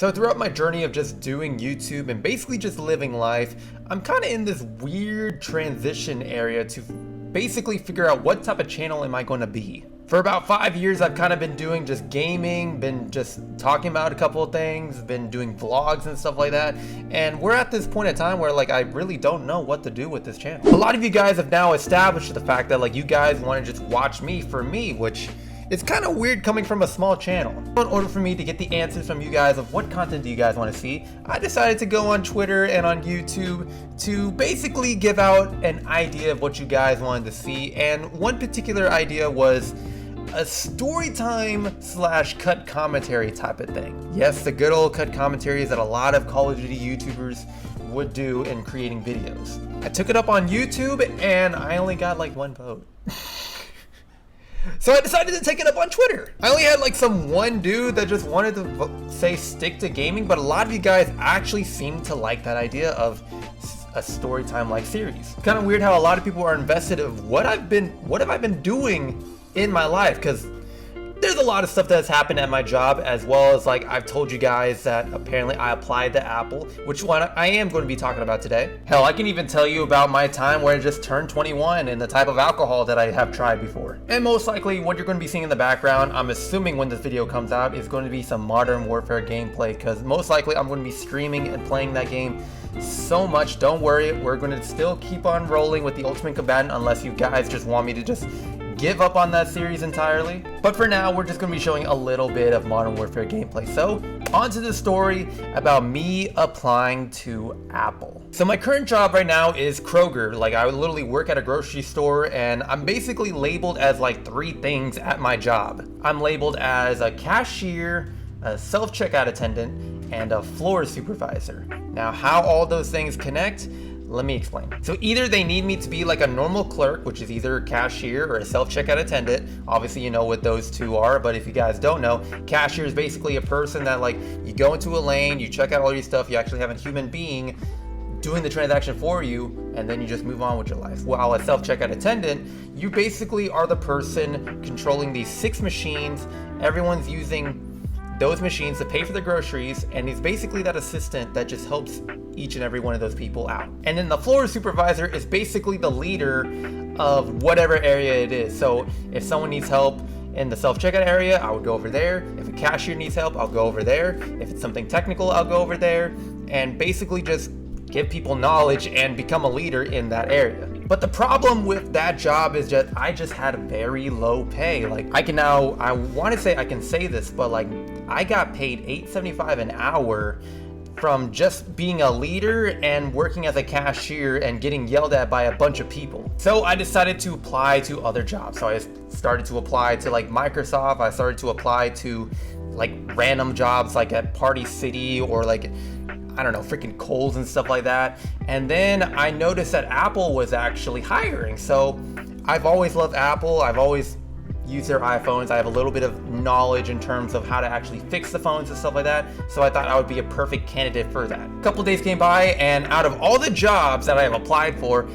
So throughout my journey of just doing YouTube and basically just living life, I'm kind of in this weird transition area to basically figure out what type of channel am I going to be. For about 5 years, I've kind of been doing just gaming, been just talking about a couple of things, been doing vlogs and stuff like that. And we're at this point in time where like I really don't know what to do with this channel. A lot of you guys have now established the fact that like you guys want to just watch me for me, which it's kind of weird coming from a small channel. In order for me to get the answers from you guys of what content do you guys want to see, I decided to go on Twitter and on YouTube to basically give out an idea of what you guys wanted to see. And one particular idea was a story time / cut commentary type of thing. Yes, the good old cut commentaries that a lot of Call of Duty YouTubers would do in creating videos. I took it up on YouTube and I only got like 1 vote. So I decided to take it up on Twitter. I only had like some one dude that just wanted to say stick to gaming, but a lot of you guys actually seem to like that idea of a story time like series. Kind of weird how a lot of people are invested of what have I been doing in my life, because there's a lot of stuff that's happened at my job, as well as like I've told you guys that apparently I applied to Apple, which one I am going to be talking about today. Hell, I can even tell you about my time where I just turned 21 and the type of alcohol that I have tried before. And most likely what you're going to be seeing in the background, I'm assuming when this video comes out, is going to be some Modern Warfare gameplay, because most likely I'm going to be streaming and playing that game so much. Don't worry, we're going to still keep on rolling with the Ultimate Combatant unless you guys just want me to just give up on that series entirely. But for now, we're just going to be showing a little bit of Modern Warfare gameplay. So on to the story about me applying to Apple. So my current job right now is Kroger. Like I literally work at a grocery store and I'm basically labeled as like 3 things at my job. I'm labeled as a cashier, a self-checkout attendant, and a floor supervisor. Now how all those things connect, let me explain. So either they need me to be like a normal clerk, which is either a cashier or a self-checkout attendant. Obviously you know what those two are, but if you guys don't know, cashier is basically a person that like you go into a lane, you check out all your stuff, you actually have a human being doing the transaction for you, and then you just move on with your life. While a self-checkout attendant, you basically are the person controlling these 6 machines. Everyone's using those machines to pay for the groceries, and he's basically that assistant that just helps each and every one of those people out. And then the floor supervisor is basically the leader of whatever area it is. So if someone needs help in the self-checkout area, I would go over there. If a cashier needs help, I'll go over there. If it's something technical, I'll go over there, and basically just give people knowledge and become a leader in that area. But the problem with that job is that I just had a very low pay. Like I want to say I can say this, but like I got paid $8.75 an hour from just being a leader and working as a cashier and getting yelled at by a bunch of people. So I decided to apply to other jobs. So I started to apply to like Microsoft. I started to apply to like random jobs like at Party City or like, I don't know, freaking Kohl's and stuff like that. And then I noticed that Apple was actually hiring. So I've always loved Apple. I've always used their iPhones. I have a little bit of knowledge in terms of how to actually fix the phones and stuff like that. So I thought I would be a perfect candidate for that. A couple days came by, and out of all the jobs that I have applied for,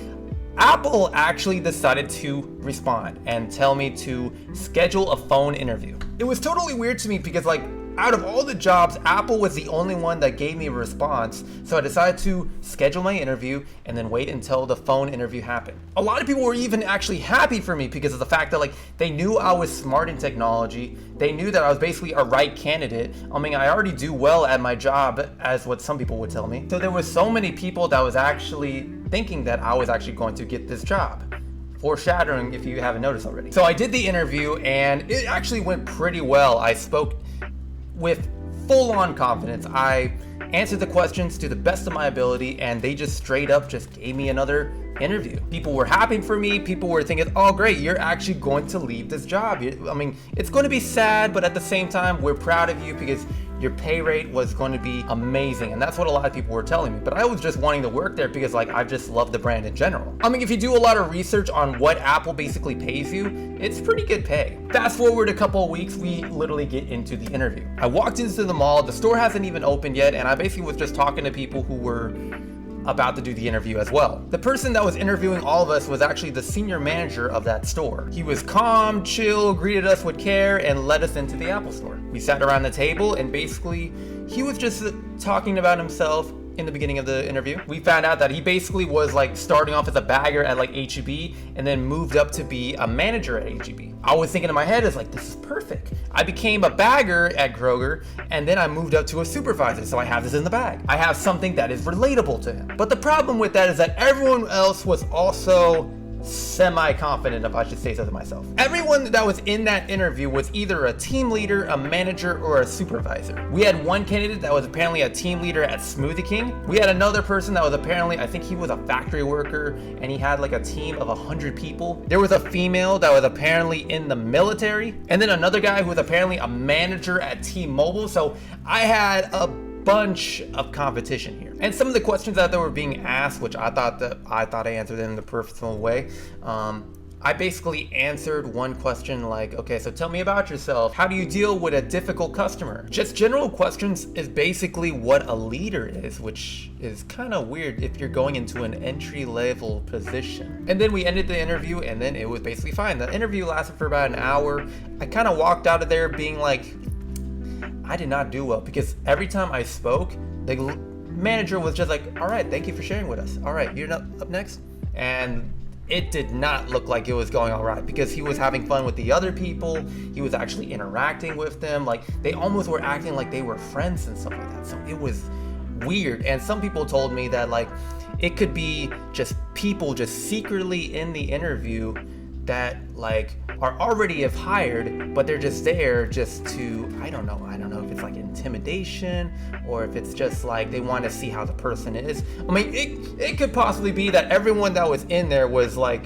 Apple actually decided to respond and tell me to schedule a phone interview. It was totally weird to me because like out of all the jobs, Apple was the only one that gave me a response. So I decided to schedule my interview and then wait until the phone interview happened. A lot of people were even actually happy for me because of the fact that like they knew I was smart in technology. They knew that I was basically a right candidate. I mean, I already do well at my job, as what some people would tell me. So there was so many people that was actually thinking that I was actually going to get this job. Foreshadowing if you haven't noticed already. So I did the interview and it actually went pretty well. I spoke with full-on confidence. I answered the questions to the best of my ability, and they just straight up just gave me another interview. People were happy for me. People were thinking, oh great, you're actually going to leave this job. I mean, it's going to be sad, but at the same time, we're proud of you because your pay rate was going to be amazing. And that's what a lot of people were telling me. But I was just wanting to work there because like I just love the brand in general. I mean, if you do a lot of research on what Apple basically pays you, it's pretty good pay. Fast forward a couple of weeks, we literally get into the interview. I walked into the mall, the store hasn't even opened yet, and I basically was just talking to people who were about to do the interview as well. The person that was interviewing all of us was actually the senior manager of that store. He was calm, chill, greeted us with care, and led us into the Apple store. We sat around the table and basically he was just talking about himself in the beginning of the interview. We found out that he basically was like starting off as a bagger at like H-E-B and then moved up to be a manager at H-E-B. I was thinking in my head, is like, this is perfect. I became a bagger at Kroger and then I moved up to a supervisor, so I have this in the bag. I have something that is relatable to him. But the problem with that is that everyone else was also semi-confident, if I should say so to myself. Everyone that was in that interview was either a team leader, a manager, or a supervisor. We had one candidate that was apparently a team leader at Smoothie King. We had another person that was apparently, I think he was a factory worker, and he had like a team of 100 people. There was a female that was apparently in the military, and then another guy who was apparently a manager at T-Mobile. So I had a bunch of competition here. And some of the questions that were being asked, which I thought I answered in the personal way, I basically answered one question like, okay, so tell me about yourself. How do you deal with a difficult customer? Just general questions is basically what a leader is, which is kind of weird if you're going into an entry-level position. And then we ended the interview and then it was basically fine. The interview lasted for about an hour. I kind of walked out of there being like, I did not do well, because every time I spoke, the manager was just like, all right, thank you for sharing with us. All right, you're up next. And it did not look like it was going all right, because he was having fun with the other people. He was actually interacting with them. Like, they almost were acting like they were friends and stuff like that. So it was weird. And some people told me that like, it could be just people just secretly in the interview that like are already have hired, but they're just there just to, I don't know if it's like intimidation or if it's just like they want to see how the person is. I mean, it could possibly be that everyone that was in there was like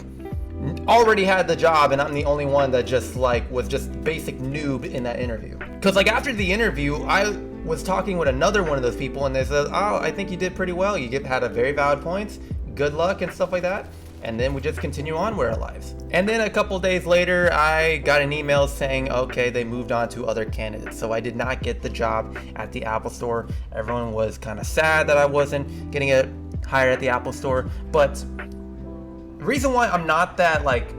already had the job and I'm the only one that just like was just basic noob in that interview. Because like after the interview, I was talking with another one of those people and they said, oh, I think you did pretty well. You had a very valid points, good luck and stuff like that. And then we just continue on with our lives. And then a couple days later, I got an email saying, okay, they moved on to other candidates. So I did not get the job at the Apple Store. Everyone was kind of sad that I wasn't getting hired at the Apple Store. But the reason why I'm not that like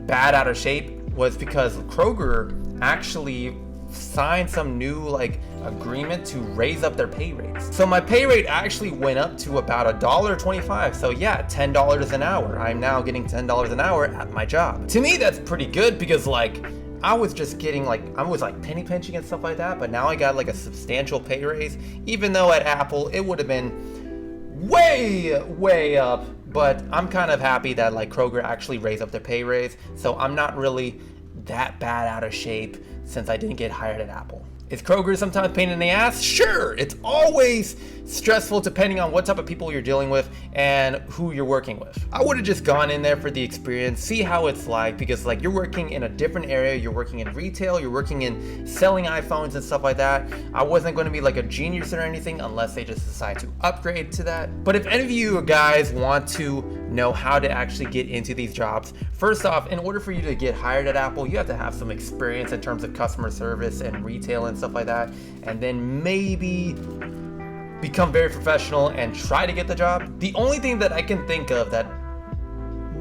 bad out of shape was because Kroger actually signed some new like agreement to raise up their pay rates. So my pay rate actually went up to about $1.25. So yeah, $10 an hour. I'm now getting $10 an hour at my job. To me, that's pretty good because like I was just getting like, I was like penny pinching and stuff like that, but now I got like a substantial pay raise, even though at Apple it would have been way up. But I'm kind of happy that like Kroger actually raised up their pay raise. So I'm not really that bad out of shape since I didn't get hired at Apple. Is Kroger sometimes a pain in the ass? Sure, it's always stressful depending on what type of people you're dealing with and who you're working with. I would have just gone in there for the experience, see how it's like, because like you're working in a different area, you're working in retail, you're working in selling iPhones and stuff like that. I wasn't going to be like a genius or anything unless they just decide to upgrade to that. But if any of you guys want to know how to actually get into these jobs, first off, in order for you to get hired at Apple, you have to have some experience in terms of customer service and retail and stuff like that, and then maybe become very professional and try to get the job. The only thing that I can think of that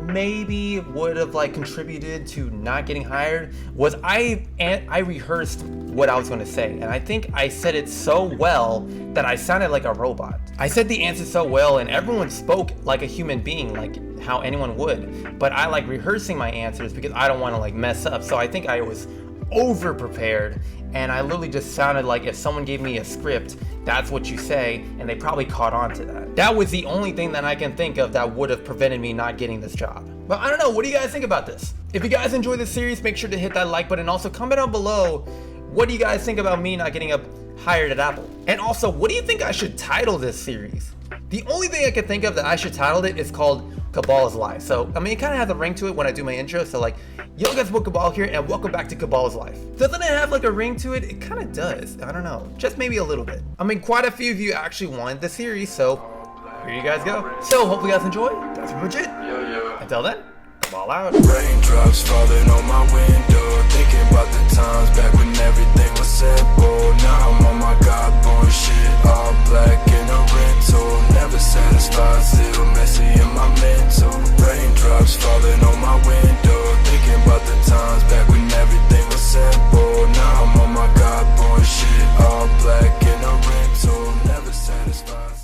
maybe would have like contributed to not getting hired was I rehearsed what I was going to say, and I think I said it so well that I sounded like a robot. I said the answer so well and everyone spoke like a human being, like how anyone would, but I like rehearsing my answers because I don't want to like mess up. So I think I was over prepared and I literally just sounded like if someone gave me a script, that's what you say, and they probably caught on to that. That was the only thing that I can think of that would have prevented me not getting this job. But I don't know, what do you guys think about this? If you guys enjoy this series, make sure to hit that like button. Also comment down below, what do you guys think about me not getting hired at Apple? And also, what do you think I should title this series? The only thing I can think of that I should title it is called Kabal's Life. So, I mean, it kind of has a ring to it when I do my intro. So like, yo guys, Kabal here and welcome back to Kabal's Life. Doesn't it have like a ring to it? It kind of does. I don't know, just maybe a little bit. I mean, quite a few of you actually wanted the series, so here you guys go. So hopefully you guys enjoy. That's pretty much it. Until then, Kabal out. Raindrops falling on my window, thinking about the times back when everything was simple. Now I'm on my God-born shit, all black in a rental. Never satisfied, still messy in my mental. Raindrops falling on my window, thinking about the times back when everything was simple. Now I'm on my God-born shit, all black in a rental. satisfied.